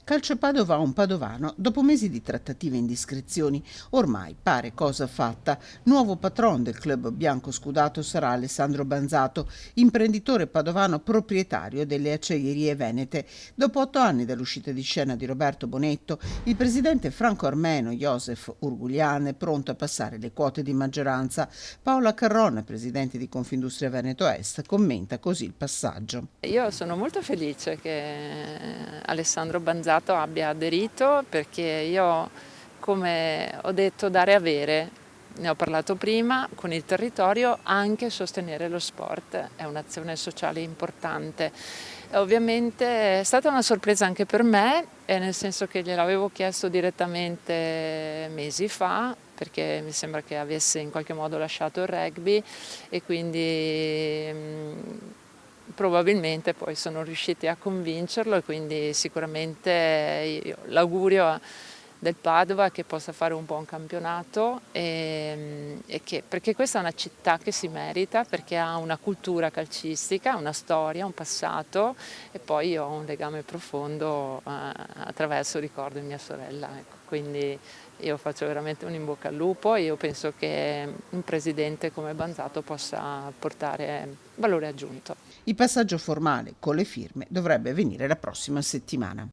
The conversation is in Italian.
Calcio Padova a un padovano, dopo mesi di trattative e indiscrezioni, ormai pare cosa fatta. Nuovo patron del club bianco scudato sarà Alessandro Banzato, imprenditore padovano proprietario delle acciaierie venete. Dopo 8 anni dall'uscita di scena di Roberto Bonetto, il presidente franco-armeno Josef Urgulian è pronto a passare le quote di maggioranza. Paola Carrona, presidente di Confindustria Veneto Est, commenta così il passaggio. Io sono molto felice che Alessandro Banzato abbia aderito perché io, come ho detto, dare e avere, ne ho parlato prima, con il territorio anche sostenere lo sport è un'azione sociale importante. Ovviamente è stata una sorpresa anche per me, nel senso che gliel'avevo chiesto direttamente mesi fa, perché mi sembra che avesse in qualche modo lasciato il rugby e quindi probabilmente poi sono riusciti a convincerlo e quindi sicuramente l'augurio del Padova è che possa fare un buon campionato perché questa è una città che si merita, perché ha una cultura calcistica, una storia, un passato e poi io ho un legame profondo attraverso il ricordo di mia sorella. Ecco. Quindi io faccio veramente un in bocca al lupo e io penso che un presidente come Banzato possa portare valore aggiunto. Il passaggio formale con le firme dovrebbe avvenire la prossima settimana.